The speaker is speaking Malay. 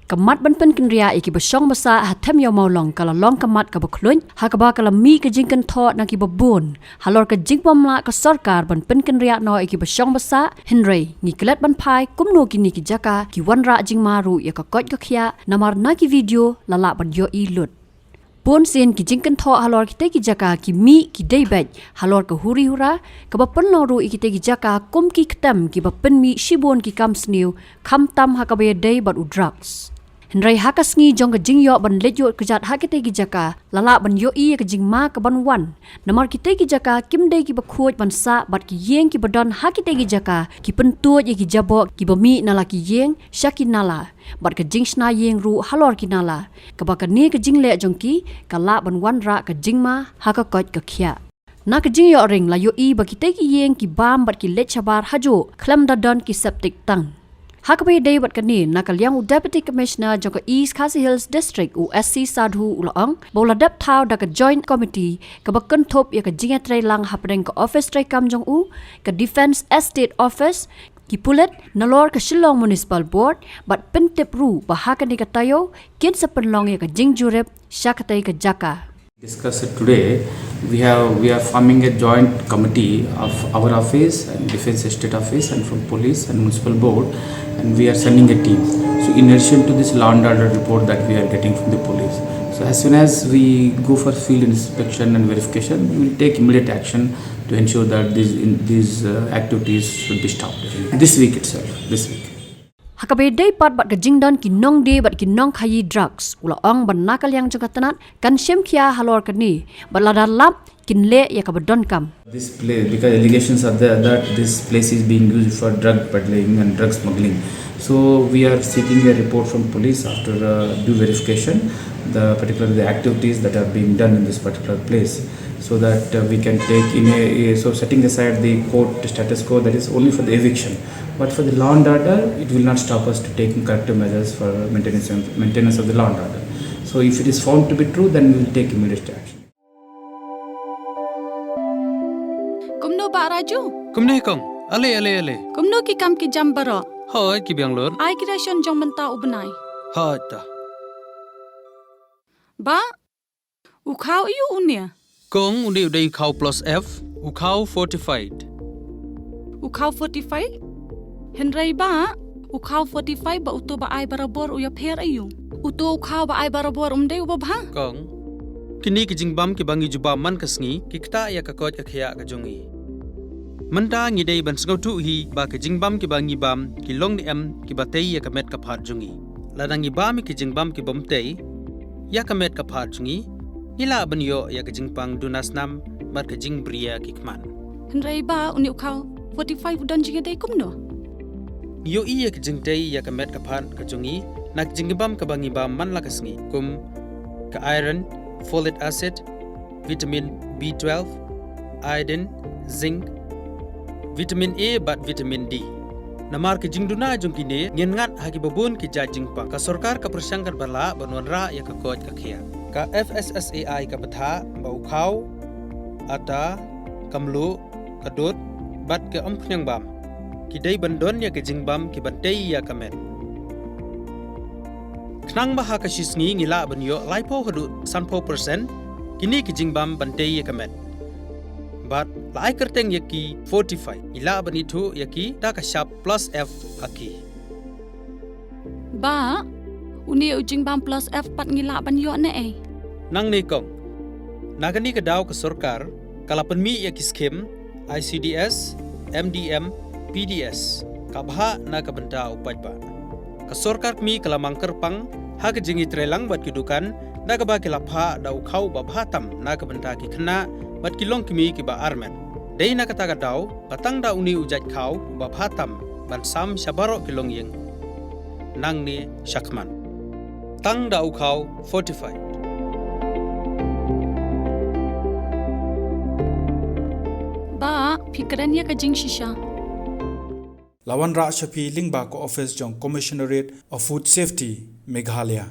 Kamat ban pen kenria iki besong basa hatem yo maulong kala long kamat ka baklun hakaba kala mi ka jingkan tho na ki babun halor ka jingpom la ka sarkar ban pen kenria no iki besong basa henry ni klet ban phai kumno ki ni ki jaka ki wanra jingma ru ya ka koit ka khia namar na ki video lala ban yo I lut pon sen ki jingkan tho halor ki te ki jaka ki mi ki deibet halor ka huri hura ka ba pen lo ru iki te ki jaka kum ki ktam ki ba pen mi shibon ki kam sniu kham tam hakabe dei bat u drugs Henry hakasngi jong ka jingyo ban lejo kejat hakite ki jaka lala ban yo I ka jingma ka ban wan namar kite ki jaka kimde ki bakhuj ban sa bat ki yeng ki badon hakite ki jaka ki pentu ye ki Jaboh ki bami nala ki yeng shakin nala bat ka jingsna yeng ru halor ki nala ka ba ka ni ka jingle jong ki kala ban wan ra ka jingma haka Koit ka Khiah na ka jingyo ring la yo I ba kite ki yeng ki bam bat ki lechabar hajo khlam da don ki septic tang Hakabe day wat kani nakalyang Deputy Commissioner jong East Khasi Hills District USC Sadhu Ulaong boladap thau da ka Joint Committee ka bakun thop ya ka jinga tray lang hapdeng ka Office tray kam jong u ka Defense Estate Office ki pulet nalor ka Shillong Municipal Board bat pentip ru bahakan ni ka tayo kin sa penlong ya ka jingjurep syakatay ka jaka Discuss it today. We are forming a joint committee of our office and Defence Estate Office and from Police and Municipal Board, and we are sending a team. So in addition to this law and order report that we are getting from the police, so as soon as we go for field inspection and verification, we will take immediate action to ensure that these activities should be stopped this week itself. This week. Hakabe day pat bat ka jingdon ki nong de bat ki nong khayi drugs ula ong ban nakal yang jagatanat kan shem Khiah halor kani balada lap kin le ya ka badon kam This place, because allegations are there that this place is being used for drug peddling and drug smuggling. So we are seeking a report from police after due verification, the activities that are being done in this particular place, so that we can take in so setting aside the court status quo that is only for the eviction, but for the law and order, it will not stop us to taking corrective measures for maintenance of the law and order. So if it is found to be true, then we will take immediate action. Kumno ba Raju? Kumne kong. Ale. Kumno ki kam ki jam baro. Hoi ki biang lor. Ai ki ration jong menta ubnai. Ha ta. Ba ukhaw yu unia. Kong undi udai khau plus F, ukhaw fortified. Ukhaw 45? Henry ba ukhaw 45 ba uto ba ai barabor uya pher ayu. Uto ukhaw ba ai barabor umde uba ba? Kong. Kini ki jingbam ki bangi juba man kasngi ki kta ya ka Koit ka Khiah ka jongi. Manta ngi dei ban sngau tu hi ba ki jingbam ki bangi bam ki long ni em ki batei ya ka met ka phat jongi. Ladangi bam ki jingbam ki bomtei ya ka met ka phat jongi. Ila ban yo ya ka jingpang dunasnam mar ka jingbria ki kman. Henry ba uni ukhaw 45 udan jinga dei kumno. Yo iya ka jingtei ya ka met ka phat ka jongi nak jingbam ka bangi bam man la kasngi kum ka iron, folic acid, vitamin B12, iodine, zinc, vitamin A bat vitamin D. Namar ke jingduna jongkine ngengat hagi babun ki jingpa ka sarkar ka persangkar bala banwanra ya ka Koit ka Khiah. Ka FSSAI ka batha bau khau ata kamlu kadut bat ke omkhnyang bam. Ki dei bandon ya ke jingbam ki bantei ya kamet. Knang baha ka shisngi ngila banyo laipo hadu sanpo persen kini ki jingbam bantei ya kamet. But lai kerteng yaki 45 ila banitu yaki ta ka sharp plus F haki. Ba uni jingbam plus F pat ngila banyo ne ai. Nang ni kong. Nagani ka daw ka sarkar kalapan mi yaki skim ICDS, MDM, PDS kabha na kabenta upaj ba. Kasorkar mi kalamang kerpang hak jingi trelang bat kidukan na kaba kilapha daw khau ba bhatam na kabenta ki khna bat kilong kimi ki ba armen. Dei na kata ka daw patang da uni ujat khau ba bhatam ban sam shabaro kilong yeng. Nang ni shakman. Tang da khau 45. Ba fikrannya ka jing shisha. Lawan Ra Shafi Lingba ko Office Jong Commissionerate of Food Safety, Meghalaya.